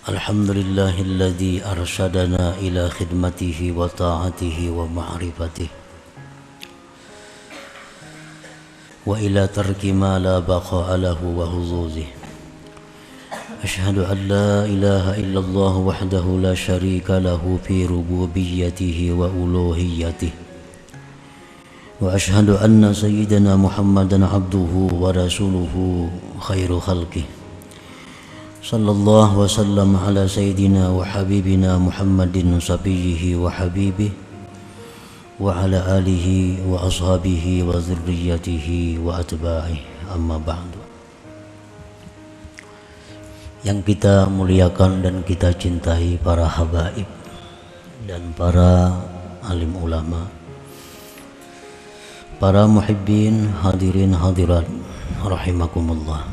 Alhamdulillahilladzi arsyadana ila khidmatihi wa ta'atihi wa ma'rifatihi wa ila tarki ma la baqa'a lahu wa huzuzihi. Ashhadu an la ilaha illallah wahdahu la syarika lahu fi rububiyyatihi wa uluhiyyatihi. Wa ashhadu anna sayyidana Muhammadan abduhu wa rasuluhu khairu khalqihi. Sallallahu wasallam ala sayyidina wa habibina Muhammadin sabiyyihi wa habibihi wa ala alihi wa ashabihi wa zurriyatihi wa atba'ihi, amma ba'du. Yang kita muliakan dan kita cintai para habaib dan para alim ulama, para muhibbin, hadirin hadirat rahimakumullah.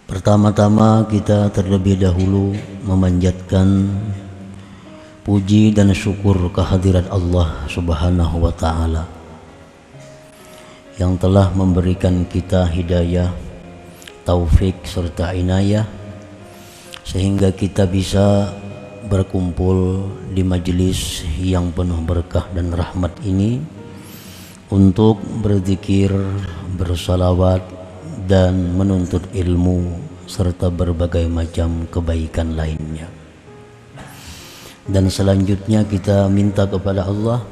Pertama-tama kita terlebih dahulu memanjatkan puji dan syukur kehadirat Allah Subhanahu wa ta'ala yang telah memberikan kita hidayah, taufik serta inayah sehingga kita bisa berkumpul di majelis yang penuh berkah dan rahmat ini untuk berzikir, bersalawat dan menuntut ilmu serta berbagai macam kebaikan lainnya. Dan selanjutnya kita minta kepada Allah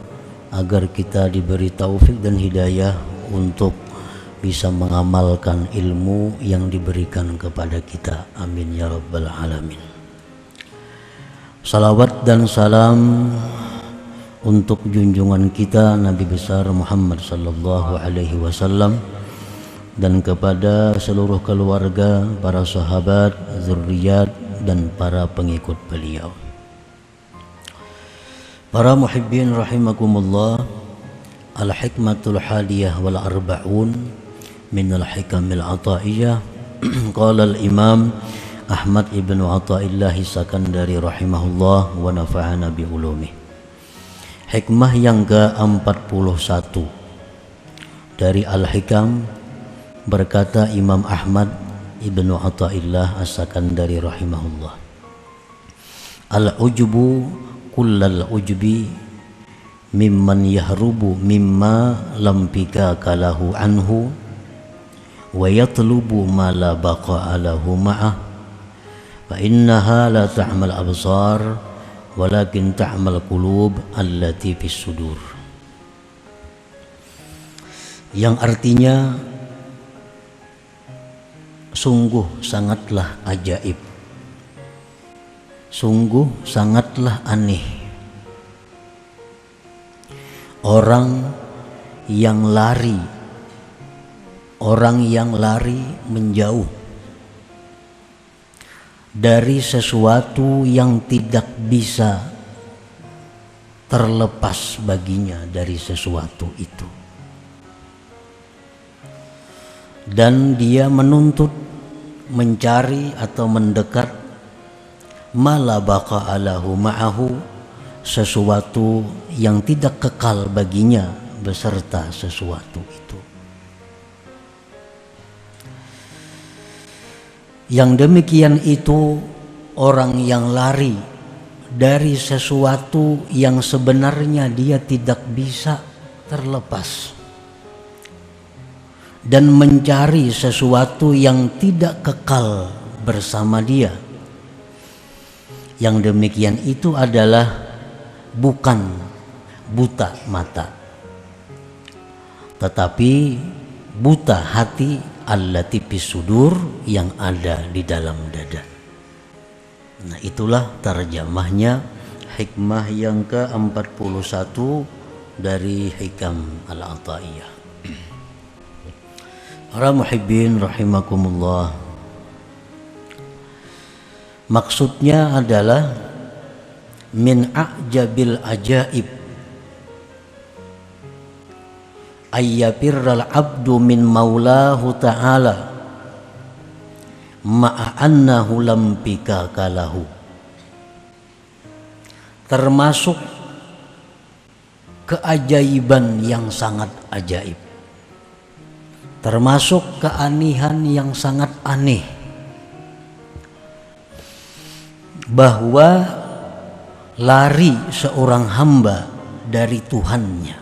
agar kita diberi taufik dan hidayah untuk bisa mengamalkan ilmu yang diberikan kepada kita. Amin ya rabbal alamin. Salawat dan salam untuk junjungan kita Nabi besar Muhammad sallallahu alaihi wasallam dan kepada seluruh keluarga, para sahabat, zurriyat dan para pengikut beliau. Para muhibbin rahimakumullah, al-hikmatul hadiyah wal arba'un min al-hikamil ataiyah. Qala al-imam Ahmad ibn Athaillah Sakandari rahimahullah wa nafa'ana bi ulumih. Hikmah yang ke-41 dari al-hikam, berkata Imam Ahmad ibn Athaillah As-Sakandari rahimahullah, al-ujubu kullal ujbi mimman yahrubu mimma lam pikaka lahu anhu wa yatlubu ma la baqa'a lahu ma'ah fa innaha la ta'mal absar walakin ta'mal qulub allati fis sudur. Yang artinya sungguh sangatlah ajaib, sungguh sangatlah aneh orang yang lari menjauh dari sesuatu yang tidak bisa terlepas baginya dari sesuatu itu, dan dia menuntut, mencari atau mendekat mala baqa'a lahu ma'ahu, sesuatu yang tidak kekal baginya beserta sesuatu itu. Yang demikian itu orang yang lari dari sesuatu yang sebenarnya dia tidak bisa terlepas dan mencari sesuatu yang tidak kekal bersama dia. Yang demikian itu adalah bukan buta mata, tetapi buta hati allati fis sudur, yang ada di dalam dada. Nah, itulah terjemahnya hikmah yang ke-41 dari hikam al-ataiyah. Para muhibbin rahimakumullah, maksudnya adalah min a'jabil ajaib ayyafirral abdu min maulahu ta'ala ma'a annahu lam pikaka lahu. Termasuk keajaiban yang sangat ajaib, termasuk keanehan yang sangat aneh bahwa lari seorang hamba dari Tuhannya,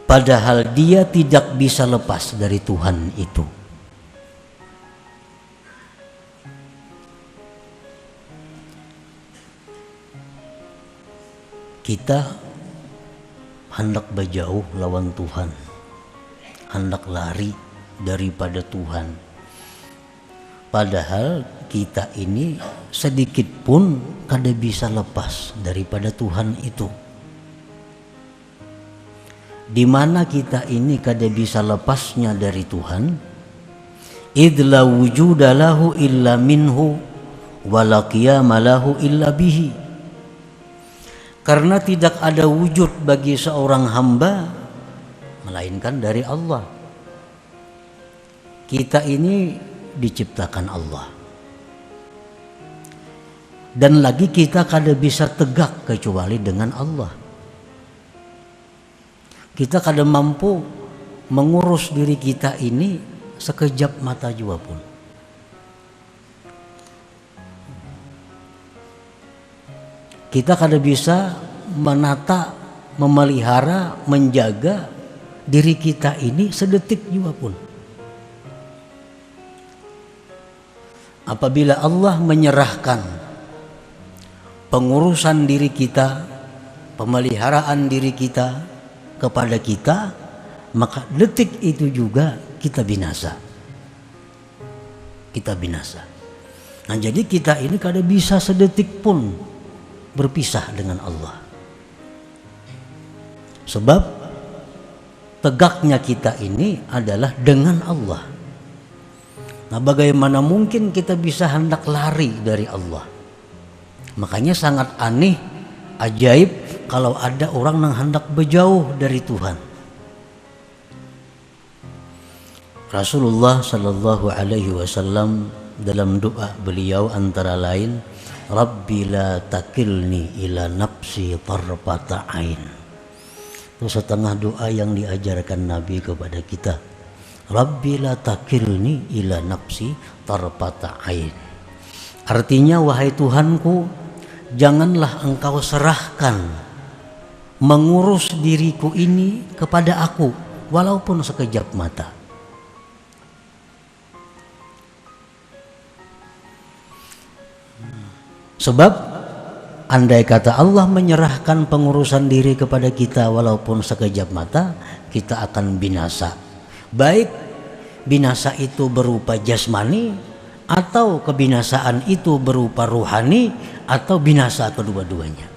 padahal dia tidak bisa lepas dari Tuhan itu. Kita hendak berjauh lawan Tuhan, hendak lari daripada Tuhan, padahal kita ini sedikit pun kada bisa lepas daripada Tuhan itu. Di mana kita ini kada bisa lepasnya dari Tuhan? Idla wujuda lahu illa minhu wa la qiyama lahu illa bihi. Karena tidak ada wujud bagi seorang hamba melainkan dari Allah. Kita ini diciptakan Allah, dan lagi kita kada bisa tegak kecuali dengan Allah. Kita kada mampu mengurus diri kita ini sekejap mata jua pun. Kita kada bisa menata, memelihara, menjaga diri kita ini sedetik jua pun. Apabila Allah menyerahkan pengurusan diri kita, pemeliharaan diri kita kepada kita, maka detik itu juga kita binasa. Kita binasa. Nah, jadi kita ini kada bisa sedetik pun berpisah dengan Allah. Sebab tegaknya kita ini adalah dengan Allah. Nah, bagaimana mungkin kita bisa hendak lari dari Allah? Makanya sangat aneh, ajaib kalau ada orang yang hendak berjauh dari Tuhan. Rasulullah Sallallahu Alaihi Wasallam dalam doa beliau antara lain, Rabbi la takilni ila nafsi tarfata ain. Itu setengah doa yang diajarkan Nabi kepada kita. Rabbi la takilni ila nafsi tarfata ain. Artinya, wahai Tuhanku, janganlah engkau serahkan mengurus diriku ini kepada aku walaupun sekejap mata. Sebab andai kata Allah menyerahkan pengurusan diri kepada kita walaupun sekejap mata, kita akan binasa. Baik binasa itu berupa jasmani, atau kebinasaan itu berupa ruhani, atau binasa kedua-duanya.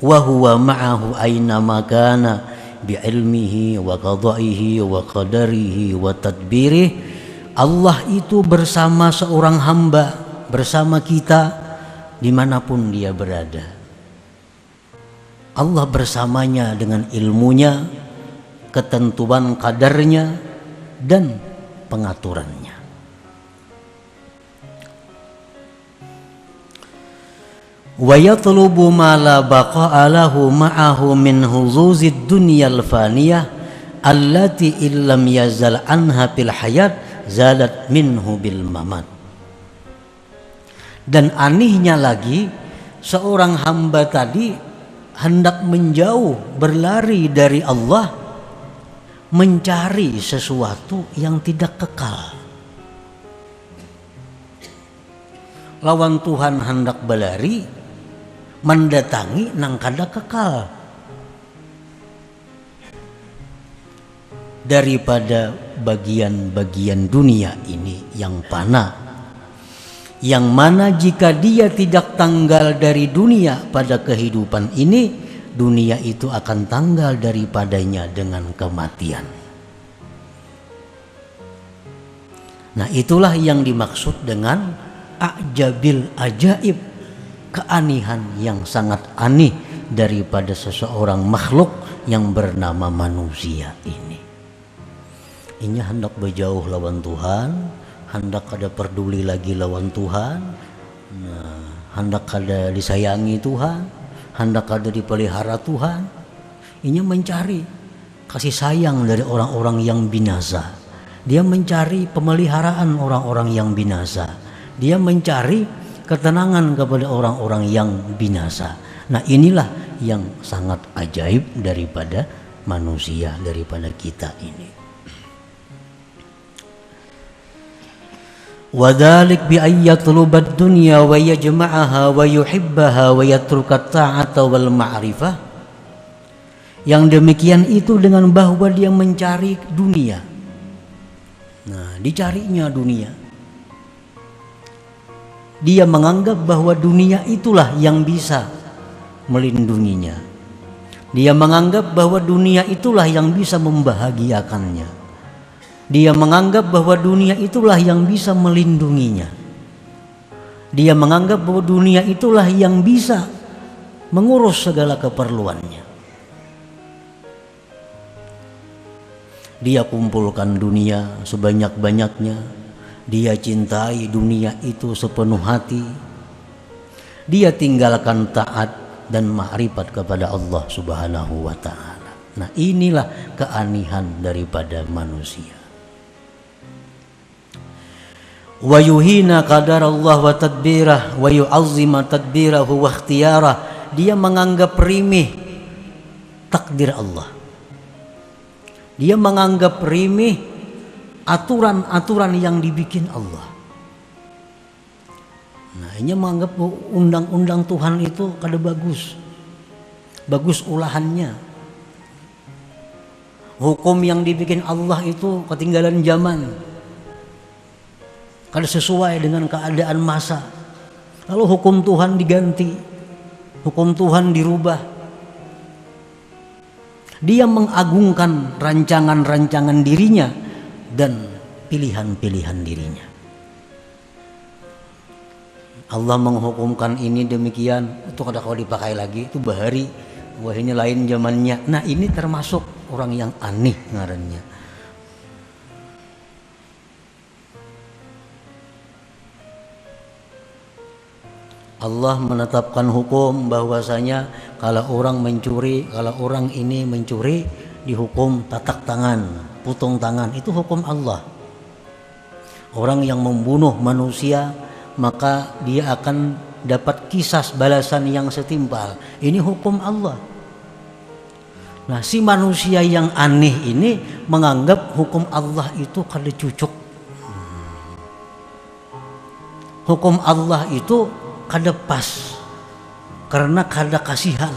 Wa huwa ma'ahu aina makana bi'ilmihi wa qada'ihi wa qadarihi wa tadbirih. Allah itu bersama seorang hamba, bersama kita dimanapun dia berada. Allah bersamanya dengan ilmunya, ketentuan kadarnya, dan pengaturannya. Wa yatlubu ma la baqa'a lahu ma'ahu min huzuzid dunyal faniyah allati illam yazal anha fil hayat zalat minhu bil mamat. Dan anehnya lagi, seorang hamba tadi hendak menjauh, berlari dari Allah, mencari sesuatu yang tidak kekal. Lawan Tuhan hendak berlari, mendatangi nang kada kekal. Daripada bagian-bagian dunia ini yang fana, yang mana jika dia tidak tanggal dari dunia pada kehidupan ini, dunia itu akan tanggal daripadanya dengan kematian. Nah, itulah yang dimaksud dengan ajabil ajaib, keanihan yang sangat aneh daripada seseorang makhluk yang bernama manusia ini. Ini hendak berjauh lawan Tuhan, hendak kada peduli lagi lawan Tuhan, hendak kada disayangi Tuhan, hendak kada dipelihara Tuhan. Ini mencari kasih sayang dari orang-orang yang binasa. Dia mencari pemeliharaan orang-orang yang binasa. Dia mencari ketenangan kepada orang-orang yang binasa. Nah, inilah yang sangat ajaib daripada manusia, daripada kita ini. Wadhalik bi ayyatlubad dunya wa yajma'aha wa yuhibbaha wa yatrukat ta'ata wal ma'rifah. Yang demikian itu dengan bahwa dia mencari dunia. Nah, dicarinya dunia. Dia menganggap bahwa dunia itulah yang bisa melindunginya. Dia menganggap bahwa dunia itulah yang bisa membahagiakannya. Dia menganggap bahwa dunia itulah yang bisa melindunginya. Dia menganggap bahwa dunia itulah yang bisa mengurus segala keperluannya. Dia kumpulkan dunia sebanyak-banyaknya. Dia cintai dunia itu sepenuh hati. Dia tinggalkan taat dan ma'rifat kepada Allah Subhanahu wa ta'ala. Nah, inilah keanehan daripada manusia. Wa yuhina qadarallah wa tadbirah wa yu'azzima tadbirahu wa ikhtiyarah. Dia menganggap remeh takdir Allah. Dia menganggap remeh aturan-aturan yang dibikin Allah. Nah, ini menganggap undang-undang Tuhan itu kada bagus. Bagus ulahannya. Hukum yang dibikin Allah itu ketinggalan zaman. Kada sesuai dengan keadaan masa. Lalu hukum Tuhan diganti. Hukum Tuhan dirubah. Dia mengagungkan rancangan-rancangan dirinya dan pilihan-pilihan dirinya. Allah menghukumkan ini demikian, itu kada kau dipakai lagi, itu bahari, wah ini lain zamannya. Nah, ini termasuk orang yang aneh ngarannya. Allah menetapkan hukum bahwasanya kalau orang mencuri, kalau orang ini mencuri dihukum tatak tangan, putung tangan, itu hukum Allah. Orang yang membunuh manusia maka dia akan dapat kisas balasan yang setimpal. Ini hukum Allah. Nah, si manusia yang aneh ini menganggap hukum Allah itu kada cucuk. Hukum Allah itu kada pas karena kada kasihan.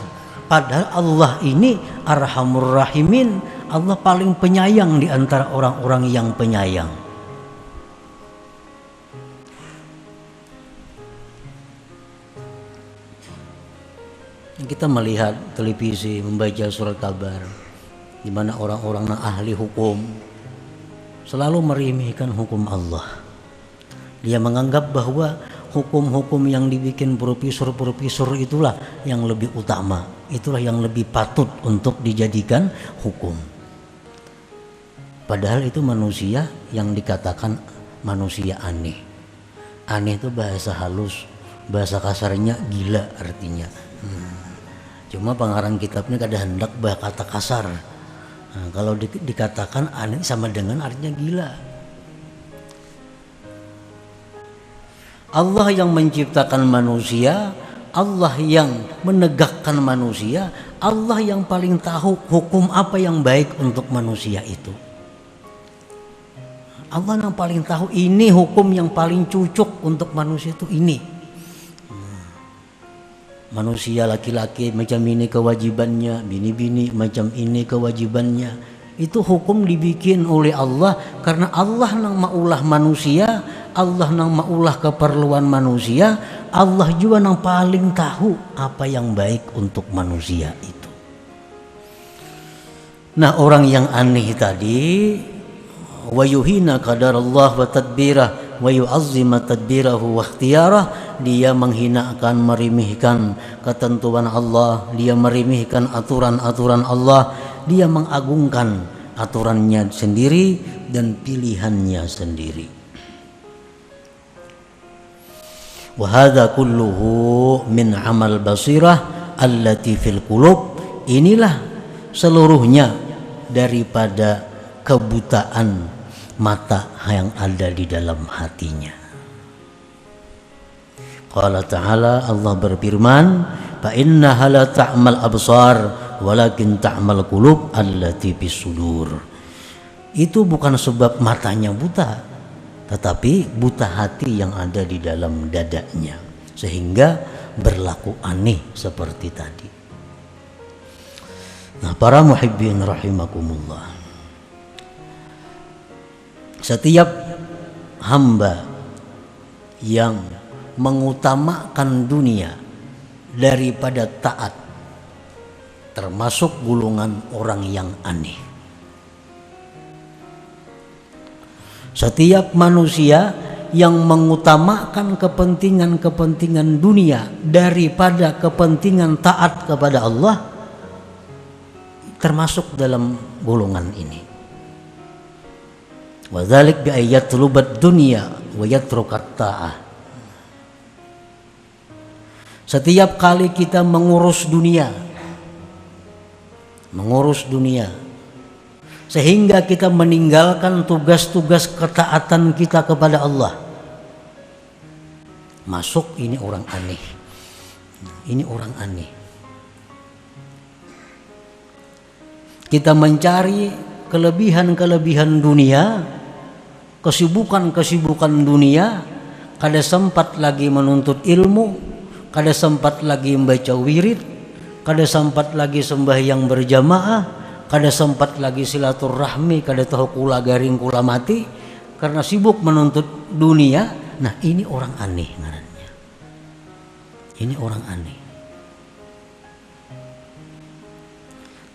Padahal Allah ini Arhamur Rahimin, Allah paling penyayang di antara orang-orang yang penyayang. Kita melihat televisi, membaca surat kabar, di mana orang-orang ahli hukum selalu meremehkan hukum Allah. Dia menganggap bahwa hukum-hukum yang dibikin profesor-profesor itulah yang lebih utama, itulah yang lebih patut untuk dijadikan hukum. Padahal itu manusia yang dikatakan manusia aneh. Aneh itu bahasa halus, bahasa kasarnya gila artinya. Cuma pengarang kitabnya kada hendak kata kasar. Nah, kalau dikatakan aneh sama dengan artinya gila. Allah yang menciptakan manusia, Allah yang menegakkan manusia, Allah yang paling tahu hukum apa yang baik untuk manusia itu. Allah yang paling tahu ini hukum yang paling cocok untuk manusia itu ini. Manusia laki-laki macam ini kewajibannya, bini-bini macam ini kewajibannya. Itu hukum dibikin oleh Allah karena Allah nang maulah manusia, Allah nang maulah keperluan manusia, Allah juga nang paling tahu apa yang baik untuk manusia itu. Nah, orang yang aneh tadi, wa yuhina qadarallah wa tadbirah wa yu'azzima tadbirahu wa ikhtiyarah, dia menghinakan, meremehkan ketentuan Allah, dia meremehkan aturan-aturan Allah, dia mengagungkan aturannya sendiri dan pilihannya sendiri. Wa hadza kulluhu min amal basirah allati fil qulub. Inilah seluruhnya daripada kebutaan mata yang ada di dalam hatinya. Qala ta'ala, Allah berfirman, fa innaha la ta'mal absar walakin ta'mal qulub allati fis sudur. Itu bukan sebab matanya buta, tetapi buta hati yang ada di dalam dadanya, sehingga berlaku aneh seperti tadi. Nah, para muhibbin rahimakumullah, setiap hamba yang mengutamakan dunia daripada taat termasuk golongan orang yang aneh. Setiap manusia yang mengutamakan kepentingan-kepentingan dunia daripada kepentingan taat kepada Allah termasuk dalam golongan ini. Wa dzalik bi ayatlubad dunya wa yatrukat ta'ah. Setiap kali kita mengurus dunia sehingga kita meninggalkan tugas-tugas ketaatan kita kepada Allah, masuk ini orang aneh. Ini orang aneh. Kita mencari kelebihan-kelebihan dunia, kesibukan-kesibukan dunia, kada sempat lagi menuntut ilmu, kada sempat lagi membaca wirid, kada sempat lagi sembahyang berjamaah, kada sempat lagi silaturahmi, kada tahu kula garing kula mati karena sibuk menuntut dunia. Nah, ini orang aneh ngarannya. Ini orang aneh.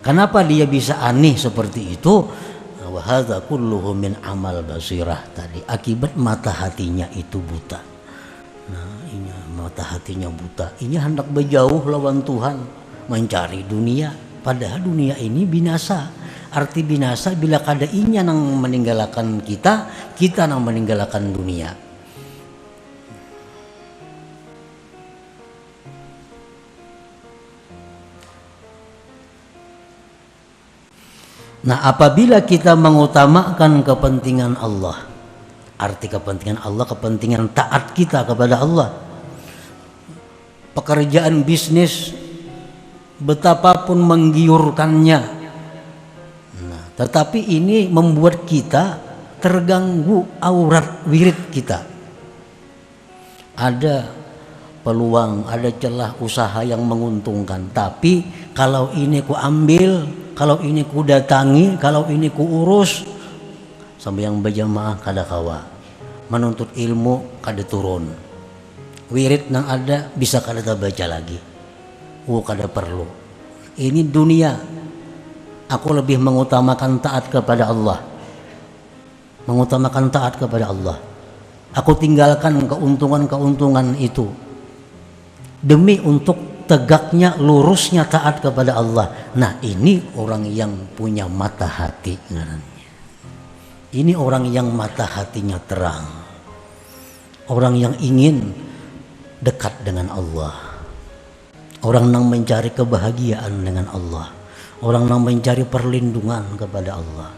Kenapa dia bisa aneh seperti itu? Wa hadza kulluhu min amal basirah tadi, akibat mata hatinya itu buta. Nah, ini mata hatinya buta. Ini hendak berjauh lawan Tuhan, mencari dunia. Padahal dunia ini binasa. Arti binasa bila kada inya nang meninggalkan kita, kita nang meninggalkan dunia. Nah, apabila kita mengutamakan kepentingan Allah, arti kepentingan Allah, kepentingan taat kita kepada Allah, pekerjaan bisnis betapapun menggiurkannya, nah, tetapi ini membuat kita terganggu aurat wirid kita. Ada peluang, ada celah usaha yang menguntungkan, tapi kalau ini ku ambil, kalau ini ku datangi, kalau ini ku urus, sampai yang berjamaah kada kawa, menuntut ilmu kada turun, wirid nang ada bisa kada baca lagi, kada perlu. Ini dunia, aku lebih mengutamakan taat kepada Allah, mengutamakan taat kepada Allah. Aku tinggalkan keuntungan-keuntungan itu demi untuk tegaknya, lurusnya taat kepada Allah. Nah, ini orang yang punya mata hati. Ini orang yang mata hatinya terang, orang yang ingin dekat dengan Allah, orang yang mencari kebahagiaan dengan Allah, orang yang mencari perlindungan kepada Allah.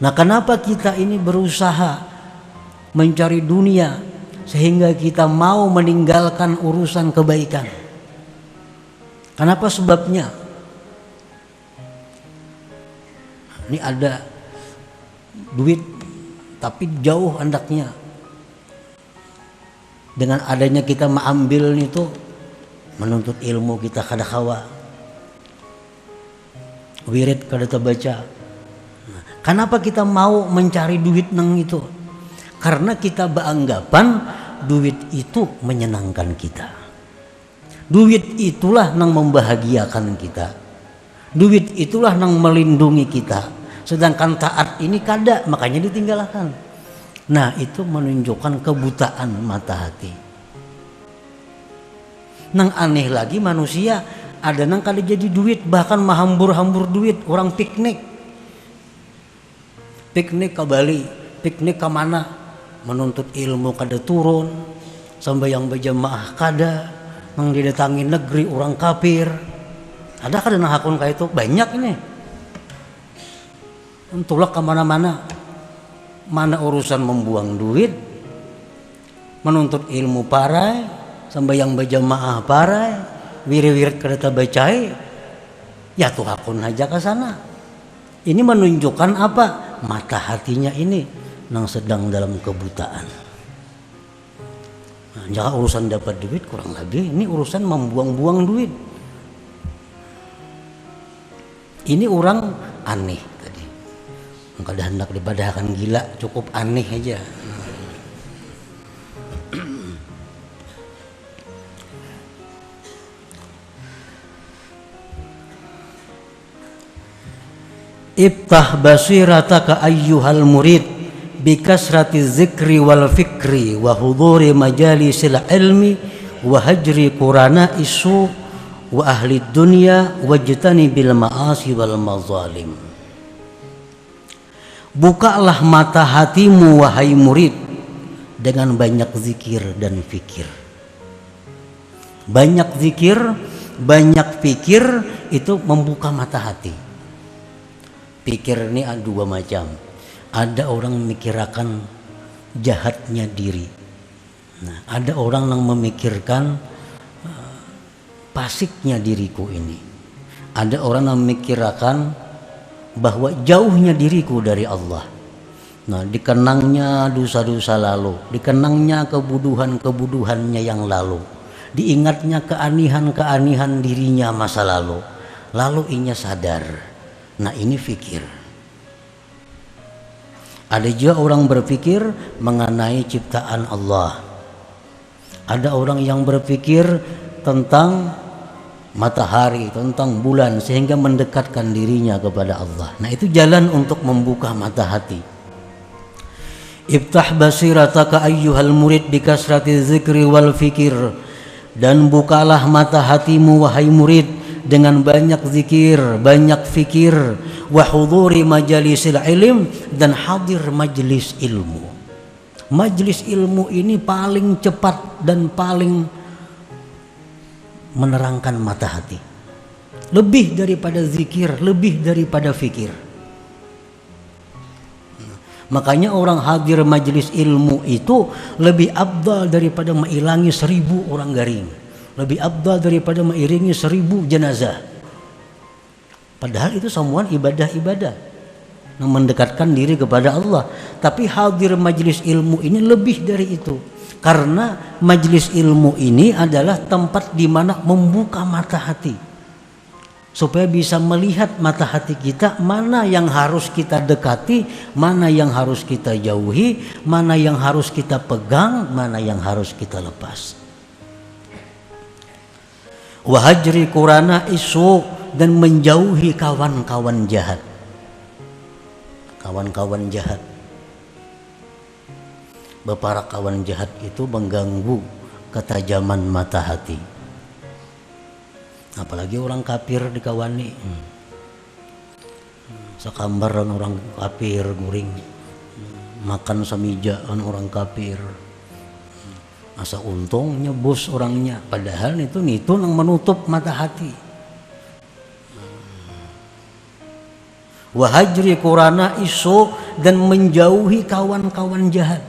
Nah, kenapa kita ini berusaha mencari dunia sehingga kita mau meninggalkan urusan kebaikan? Kenapa sebabnya? Ini ada duit tapi jauh hendaknya. Dengan adanya kita mengambil itu, menuntut ilmu kita kada kawa, wirid kada terbaca. Nah, kenapa kita mau mencari duit nang itu? Karena kita beranggapan duit itu menyenangkan kita. Duit itulah yang membahagiakan kita. Duit itulah yang melindungi kita. Sedangkan taat ini kada, makanya ditinggalkan. Nah, itu menunjukkan kebutaan mata hati. Nang aneh lagi manusia, ada nang kada jadi duit, bahkan mahambur-hambur duit. Orang piknik ke Bali, piknik ke mana, menuntut ilmu kada turun, sampai yang berjamaah kada, nang didatangi negeri orang kafir. Ada kada nang hakun kayak itu? Banyak ini. Tulak kemana-mana. Mana urusan membuang duit, menuntut ilmu parai, sambayang berjamaah parai, wirid-wirid kereta bacai, ya tuh hakun aja ke sana. Ini menunjukkan apa? Mata hatinya ini yang sedang dalam kebutaan. Nah, jangan urusan dapat duit kurang lebih, ini urusan membuang-buang duit. Ini orang aneh tadi. Kada hendak dibadahkan gila, cukup aneh aja. Iftah basirataka ayyuhal murid bikasrati zikri wal fikri wa huduri majalisil ilmi wa hajri qurana isu wa ahli dunya wajtani bil ma'asi wal mazalim. Bukalah mata hatimu wahai murid dengan banyak zikir dan fikir. Banyak zikir, banyak fikir itu membuka mata hati. Pikir ini ada dua macam. Ada orang memikirkan jahatnya diri. Nah, ada orang yang memikirkan pasiknya diriku ini. Ada orang yang memikirkan bahwa jauhnya diriku dari Allah. Nah, dikenangnya dosa-dosa lalu, dikenangnya kebuduhan-kebuduhannya yang lalu, diingatnya keanihan-keanihan dirinya masa lalu. Lalu inya sadar. Nah, ini fikir. Ada juga orang berpikir mengenai ciptaan Allah. Ada orang yang berpikir tentang matahari, tentang bulan, sehingga mendekatkan dirinya kepada Allah. Nah, itu jalan untuk membuka mata hati. Iftah basirataka ayyuhal murid bikasrati zikri wal fikir. Dan bukalah mata hatimu wahai murid dengan banyak zikir, banyak fikir, wa huduri majalisil ilm, dan hadir majlis ilmu. Majlis ilmu ini paling cepat dan paling menerangkan mata hati. Lebih daripada zikir, lebih daripada fikir. Makanya orang hadir majlis ilmu itu lebih afdal daripada mengilangi 1000 orang garing. Lebih afdal daripada mengiringi 1000 jenazah. Padahal itu semua ibadah-ibadah yang mendekatkan diri kepada Allah. Tapi hadir majlis ilmu ini lebih dari itu. Karena majlis ilmu ini adalah tempat di mana membuka mata hati. Supaya bisa melihat mata hati kita, mana yang harus kita dekati, mana yang harus kita jauhi, mana yang harus kita pegang, mana yang harus kita lepas. Wahajri qurana isu, dan menjauhi kawan-kawan jahat. Kawan-kawan jahat. Para kawan jahat itu mengganggu ketajaman mata hati. Apalagi orang kafir dikawani. Sakambaran orang kafir guring. Makan samija orang kafir. Asa untung nyebus orangnya, padahal itu yang menutup mata hati. Wahajri qurana isu, dan menjauhi kawan-kawan jahat.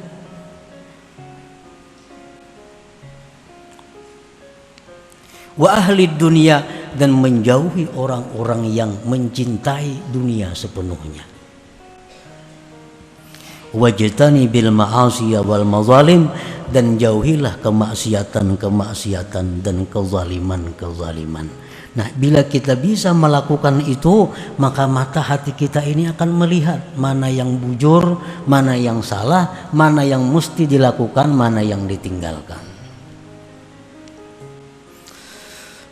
Wa ahli dunia, dan menjauhi orang-orang yang mencintai dunia sepenuhnya. Wajtani bil ma'asi wal mazalim, dan jauhilah kemaksiatan-kemaksiatan dan kezaliman-kezaliman. Nah, bila kita bisa melakukan itu, maka mata hati kita ini akan melihat mana yang bujur, mana yang salah, mana yang mesti dilakukan, mana yang ditinggalkan.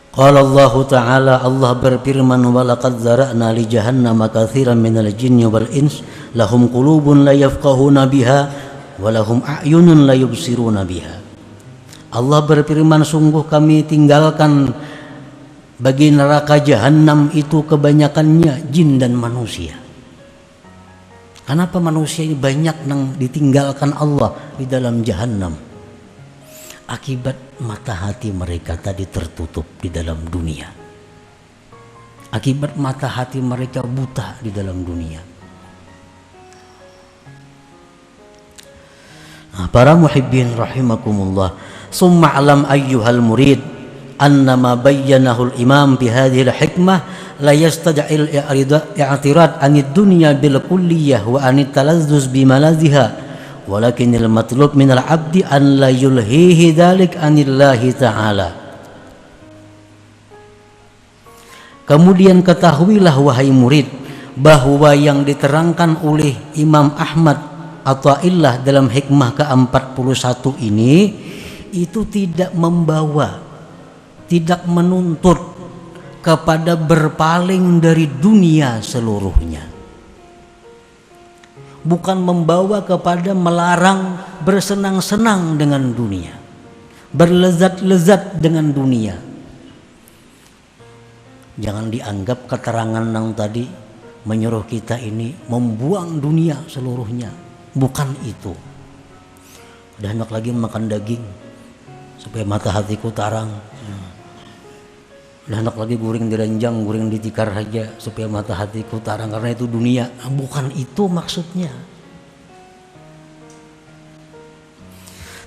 Qala Allah Ta'ala, Allah berfirman, walaqad zara'na li jahannama katsiran minal jinni wal ins lahum qulubun la yafqahuna biha wa lahum a'yunun la yubsiruna biha. Allah berfirman, sungguh kami tinggalkan bagi neraka jahanam itu kebanyakannya jin dan manusia. Kenapa manusia ini banyak yang ditinggalkan Allah di dalam jahanam? Akibat mata hati mereka tadi tertutup di dalam dunia. Akibat mata hati mereka buta di dalam dunia. Para muhibbin rahimakumullah, summa alam ayyuhal murid annama bayyanahu al-imam bi hadhihi al-hikmah la yastad'il i'tirad anid dunya bil kulliyah wa anit talazzuz bi malaziha, walakinil matlub minal abdi an la yulhihi dzalik anillahi ta'ala. Kemudian ketahuilah wahai murid bahwa yang diterangkan oleh Imam Ahmad Athaillah dalam hikmah ke-41 ini itu tidak membawa, tidak menuntut kepada berpaling dari dunia seluruhnya, bukan membawa kepada melarang bersenang-senang dengan dunia, berlezat-lezat dengan dunia. Jangan dianggap keterangan yang tadi menyuruh kita ini membuang dunia seluruhnya. Bukan itu. Udah enak lagi makan daging supaya mata hatiku tarang. Udah enak lagi guring diranjang, guring ditikar saja supaya mata hatiku tarang, karena itu dunia. Bukan itu maksudnya.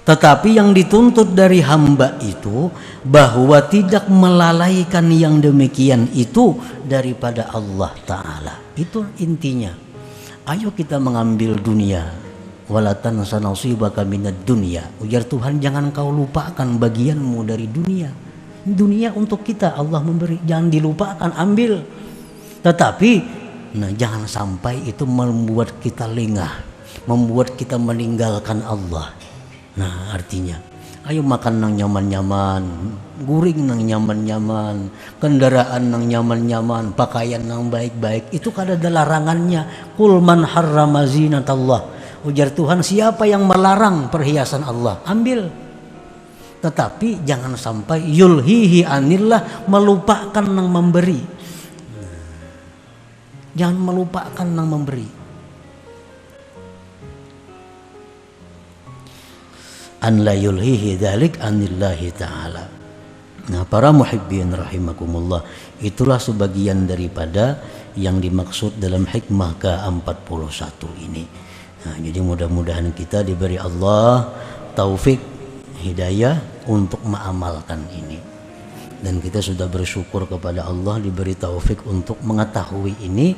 Tetapi yang dituntut dari hamba itu bahwa tidak melalaikan yang demikian itu daripada Allah Ta'ala. Itu intinya. Ayo kita mengambil dunia, wala tansa nasibaka minad dunya. Ujar Tuhan, jangan kau lupakan bagianmu dari dunia. Dunia untuk kita Allah memberi, jangan dilupakan, ambil. Tetapi jangan sampai itu membuat kita lengah, membuat kita meninggalkan Allah. Artinya ayo makan nang nyaman-nyaman, guring nang nyaman-nyaman, kendaraan nang nyaman-nyaman, pakaian nang baik-baik. Itu kan ada larangannya. Qul man harrama zinatallah. Ujar Tuhan, siapa yang melarang perhiasan Allah, ambil. Tetapi jangan sampai yulhihi anillah, melupakan nang memberi. Jangan melupakan nang memberi. An la yulhihi dzalik anillahi ta'ala. Para muhibbin rahimakumullah, itulah sebagian daripada yang dimaksud dalam hikmah ke-41 ini. Jadi mudah-mudahan kita diberi Allah taufik hidayah untuk mengamalkan ini. Dan kita sudah bersyukur kepada Allah diberi taufik untuk mengetahui ini.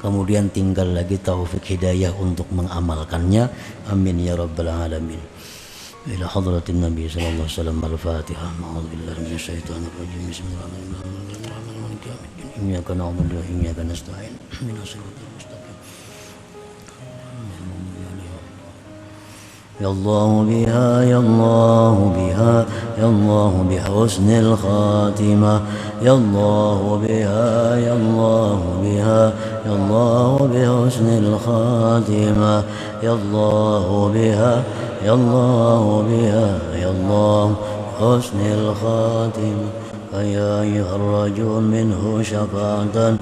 Kemudian tinggal lagi taufik hidayah untuk mengamalkannya. Amin ya rabbal alamin. إلى حضرة النبي صلى الله عليه وسلم. الفاتحة. أعوذ بالله من الشيطان الرجيم. بسم الله الرحمن الرحيم. إياك نعبد وإياك نستعين. اهدنا الصراط المستقيم. يا الله بها يا الله بها يا الله بحسن الخاتمة. يا الله بها يا الله بها يا الله بحسن الخاتمة. يا الله بها يا الله بها يا الله حسن الخاتمة. فيا أيها الرجل منه شفاعة